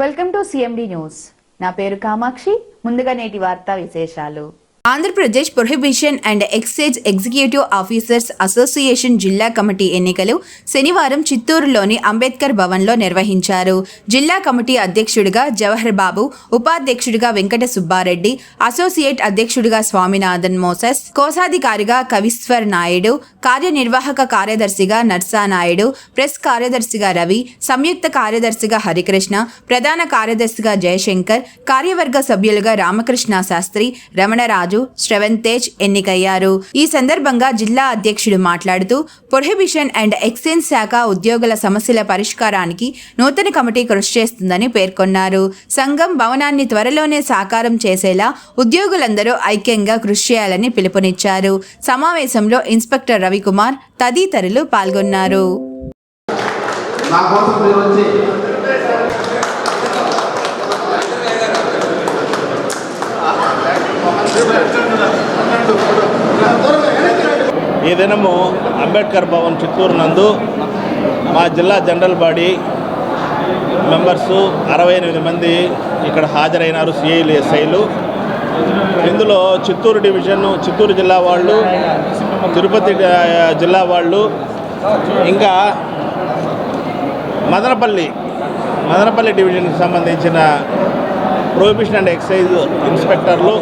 Welcome to CMD news. నా పేరు కామాక్షి. ముందుగా నేటి వార్తా విశేషాలు. Andhra Pradesh prohibition and excise executive officers association జిల్లా కమిటీ ఎన్నికలు శనివారం చిత్తూరులోని అంబేద్కర్ భవన్లో నిర్వహించారు. జిల్లా కమిటీ అధ్యక్షుడిగా జవహర్ బాబు, ఉపాధ్యక్షుడిగా వెంకట సుబ్బారెడ్డి, అసోసియేట్ అధ్యక్షుడిగా స్వామినాథన్ మోసెస్, కోశాధికారిగా కవిశ్వర్ నాయుడు, కార్యనిర్వాహక కార్యదర్శిగా నర్సానాయుడు, ప్రెస్ కార్యదర్శిగా రవి, సంయుక్త కార్యదర్శిగా హరికృష్ణ, ప్రధాన కార్యదర్శిగా జయశంకర్, కార్యవర్గ సభ్యులుగా రామకృష్ణ శాస్త్రి, రమణరాజు, శ్రవణ్ తేజ్ ఎన్నికయ్యారు. ఈ సందర్భంగా జిల్లా అధ్యక్షుడు మాట్లాడుతూ ప్రొహిబిషన్ అండ్ ఎక్సైజ్ శాఖ ఉద్యోగుల సమస్యల పరిష్కారానికి నూతన కమిటీ కృషి చేస్తుందని పేర్కొన్నారు. సంఘం భవనాన్ని త్వరలోనే సాకారం చేసేలా ఉద్యోగులందరూ ఐక్యంగా కృషి చేయాలని పిలుపునిచ్చారు. సమావేశంలో ఇన్స్పెక్టర్ రవికుమార్ తదితరులు పాల్గొన్నారు. ఈ దినము అంబేద్కర్ భవన్ చిత్తూరు నందు మా జిల్లా జనరల్ బాడీ మెంబర్సు 68 మంది ఇక్కడ హాజరైనారు. సిఐలు, ఎస్ఐలు. ఇందులో చిత్తూరు డివిజన్, చిత్తూరు జిల్లా వాళ్ళు, తిరుపతి జిల్లా వాళ్ళు, ఇంకా మదనపల్లి డివిజన్కి సంబంధించిన ప్రొహిబిషన్ అండ్ ఎక్సైజ్ ఇన్స్పెక్టర్లు,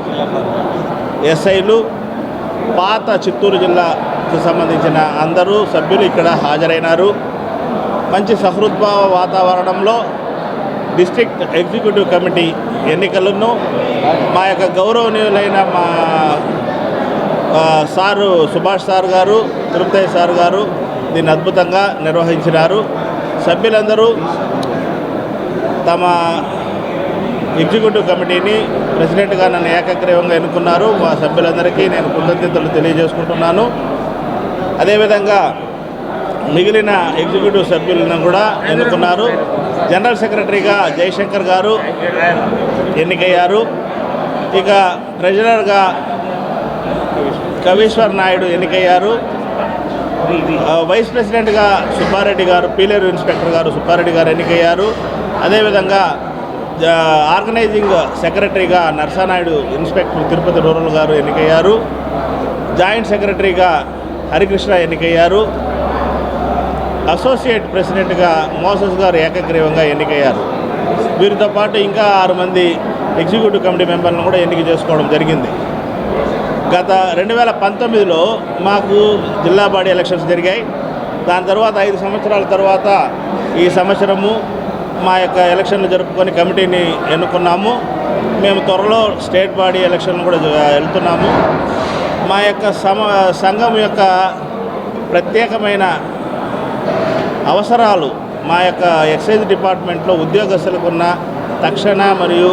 ఎస్ఐలు, పాత చిత్తూరు జిల్లాకు సంబంధించిన అందరూ సభ్యులు ఇక్కడ హాజరైనారు. మంచి సహృద్భావ వాతావరణంలో డిస్ట్రిక్ట్ ఎగ్జిక్యూటివ్ కమిటీ ఎన్నికలను మా యొక్క గౌరవనీయులైన మా సారు సుభాష్ సార్ గారు, తిరుపతి సార్ గారు దీన్ని అద్భుతంగా నిర్వహించినారు. సభ్యులందరూ తమ ఎగ్జిక్యూటివ్ కమిటీని ప్రెసిడెంట్గా నన్ను ఏకగ్రీవంగా ఎన్నుకున్నారు. మా సభ్యులందరికీ నేను కృతజ్ఞతలు తెలియజేసుకుంటున్నాను. అదేవిధంగా మిగిలిన ఎగ్జిక్యూటివ్ సభ్యులను కూడా ఎన్నుకున్నారు. జనరల్ సెక్రటరీగా జయశంకర్ గారు ఎన్నికయ్యారు. ఇక ట్రెజరర్గా కవిశ్వర్ నాయుడు ఎన్నికయ్యారు. వైస్ ప్రెసిడెంట్గా సుబ్బారెడ్డి గారు, పీలేరు ఇన్స్పెక్టర్ గారు సుబ్బారెడ్డి గారు ఎన్నికయ్యారు. అదేవిధంగా ఆర్గనైజింగ్ సెక్రటరీగా నర్సానాయుడు ఇన్స్పెక్టర్ తిరుపతి రూరల్ గారు ఎన్నికయ్యారు. జాయింట్ సెక్రటరీగా హరికృష్ణ ఎన్నికయ్యారు. అసోసియేట్ ప్రెసిడెంట్గా మోసెస్ గారు ఏకగ్రీవంగా ఎన్నికయ్యారు. వీరితో పాటు ఇంకా 6 మంది ఎగ్జిక్యూటివ్ కమిటీ మెంబర్లను కూడా ఎన్నిక చేసుకోవడం జరిగింది. గత 2019లో మాకు జిల్లా బాడీ ఎలక్షన్స్ జరిగాయి. దాని తర్వాత 5 సంవత్సరాల తర్వాత ఈ సంవత్సరము మా యొక్క ఎలక్షన్లు జరుపుకొని కమిటీని ఎన్నుకున్నాము. మేము త్వరలో స్టేట్ బాడీ ఎలక్షన్లు కూడా వెళ్తున్నాము. మా యొక్క సంఘం యొక్క ప్రత్యేకమైన అవసరాలు, మా యొక్క ఎక్సైజ్ డిపార్ట్మెంట్లో ఉద్యోగస్తులకు ఉన్న తక్షణ మరియు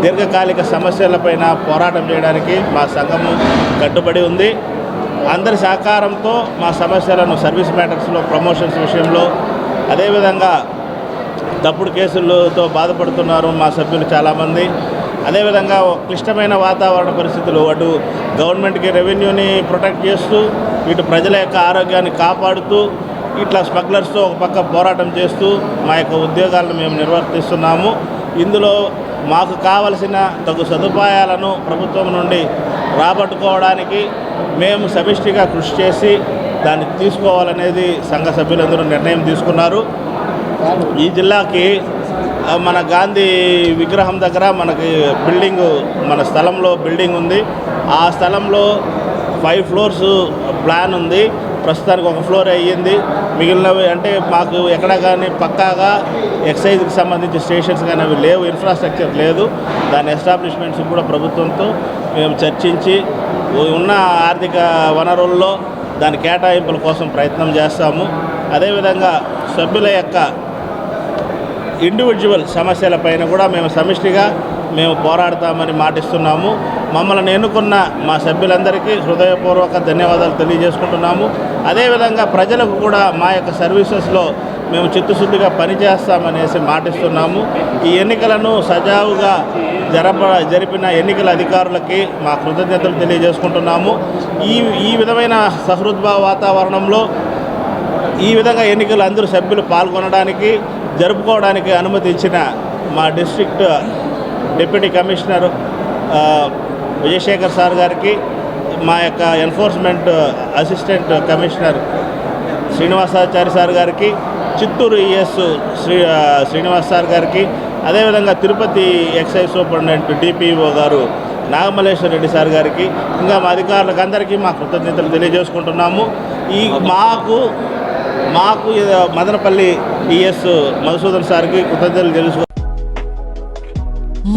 దీర్ఘకాలిక సమస్యలపైన పోరాటం చేయడానికి మా సంఘము కట్టుబడి ఉంది. అందరి సహకారంతో మా సమస్యలను సర్వీస్ మ్యాటర్స్లో, ప్రమోషన్స్ విషయంలో, అదేవిధంగా తప్పుడు కేసులతో బాధపడుతున్నారు మా సభ్యులు చాలామంది. అదేవిధంగా క్లిష్టమైన వాతావరణ పరిస్థితులు, అటు గవర్నమెంట్కి రెవెన్యూని ప్రొటెక్ట్ చేస్తూ, ఇటు ప్రజల యొక్క ఆరోగ్యాన్ని కాపాడుతూ, ఇట్లా స్మగ్లర్స్తో ఒక పక్క పోరాటం చేస్తూ మా యొక్క ఉద్యోగాలను మేము నిర్వర్తిస్తున్నాము. ఇందులో మాకు కావలసిన తగు సదుపాయాలను ప్రభుత్వం నుండి రాబట్టుకోవడానికి మేము సమిష్టిగా కృషి చేసి దాన్ని తీసుకోవాలనేది సంఘ సభ్యులందరూ నిర్ణయం తీసుకున్నారు. ఈ జిల్లాకి మన గాంధీ విగ్రహం దగ్గర మనకి మన స్థలంలో బిల్డింగ్ ఉంది. ఆ స్థలంలో 5 ఫ్లోర్స్ ప్లాన్ ఉంది. ప్రస్తుతానికి 1 ఫ్లోర్ అయ్యింది. మిగిలినవి అంటే మాకు ఎక్కడ కానీ పక్కాగా ఎక్సైజ్కి సంబంధించి స్టేషన్స్ కానీ అవి లేవు, ఇన్ఫ్రాస్ట్రక్చర్ లేదు. దాని ఎస్టాబ్లిష్మెంట్స్ కూడా ప్రభుత్వంతో మేము చర్చించి ఉన్న ఆర్థిక వనరుల్లో దాని కేటాయింపుల కోసం ప్రయత్నం చేస్తాము. అదేవిధంగా సభ్యుల యొక్క ఇండివిజువల్ సమస్యలపైన కూడా మేము సమిష్టిగా పోరాడతామని మాటిస్తున్నాము. మమ్మల్ని ఎన్నుకున్న మా సభ్యులందరికీ హృదయపూర్వక ధన్యవాదాలు తెలియజేసుకుంటున్నాము. అదేవిధంగా ప్రజలకు కూడా మా యొక్క సర్వీసెస్లో మేము చిత్తశుద్ధిగా పనిచేస్తామనేసి మాటిస్తున్నాము. ఈ ఎన్నికలను సజావుగా జరిపిన ఎన్నికల అధికారులకి మా కృతజ్ఞతలు తెలియజేసుకుంటున్నాము. ఈ విధమైన సహృద్భావ వాతావరణంలో ఈ విధంగా ఎన్నికలు అందరూ సభ్యులు పాల్గొనడానికి జరుపుకోవడానికి అనుమతి ఇచ్చిన మా district deputy commissioner Vijayasekhar sir గారికి, మా యొక్క enforcement assistant commissioner Srinivasachari sir గారికి, చిత్తూరు ఈఎస్ శ్రీనివాస్ సార్ గారికి, అదేవిధంగా తిరుపతి ఎక్సైజ్ సూపరింటెండెంట్ డిపిఓ గారు నాగమల్లేశ్వర రెడ్డి సార్ గారికి, ఇంకా మా అధికారులకు అందరికీ మా కృతజ్ఞతలు తెలియజేసుకుంటున్నాము. ఈ మాకు మదనపల్లి ఈఎస్ మధుసూదన్ సార్కి కృతజ్ఞతలు తెలుసు.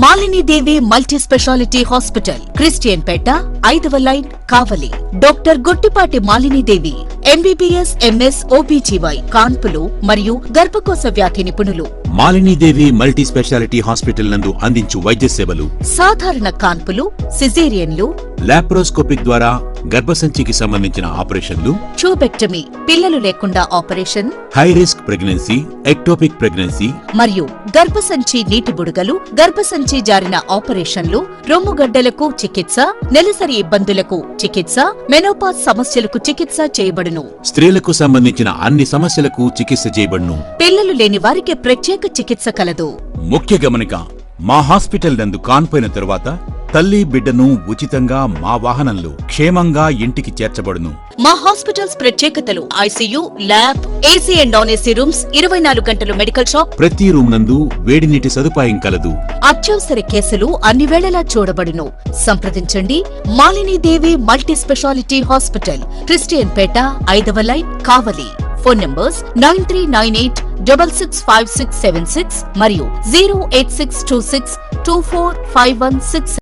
Malinidevi multi speciality hospital, Christian Peta, 5వ line, Kavali. Doctor Gottipati Malinidevi, MBBS, MS, OBGY, కాన్పులు మరియు గర్భకోశ వ్యాధి నిపుణులు. మాలినీదేవి మల్టీ స్పెషాలిటీ హాస్పిటల్ నందు అందించు వైద్య సేవలు: సాధారణ కాన్పులు, సిజేరియన్లు, లాప్రోస్కోపిక్ ద్వారా గర్భసంచికి సంబంధించిన ఆపరేషన్లు, ట్యూబెక్టమీ, పిల్లలు లేకుండా operation, high risk pregnancy, ectopic pregnancy మరియు గర్భసంచి నీటి బుడగలు, గర్భసంచి జారిన ఆపరేషన్లు, రొమ్ముగడ్డలకు చికిత్స, నెలసరి ఇబ్బందులకు చికిత్స, మెనోపాజ్ సమస్యలకు చికిత్స చేయబడును. స్త్రీలకు సంబంధించిన అన్ని సమస్యలకు చికిత్స చేయబడును. పిల్లలు లేని వారికి ప్రత్యేక చికిత్స కలదు. ముఖ్య గమనిక: మా హాస్పిటల్ నందు కాన్పోయిన తరువాత తల్లి బిడ్డను ఉచితంగా మా వాహనంలో క్షేమంగా ఇంటికి చేర్చబడును. మా హాస్పిటల్స్ ప్రత్యేకతలు: ICU, lab, AC and non AC rooms, 24 గంటలు మెడికల్ షాప్, ప్రతి రూమ్ నందు వేడి నీటి సదుపాయం కలదు. అత్యవసర కేసులు అన్ని వేళలా చూడబడును. సంప్రదించండి. Malinidevi multi speciality hospital, Christian Peta, 5వ లైన్, కావలి. ఫోన్ నంబర్స్ 9398665676 మరియు 08626245166.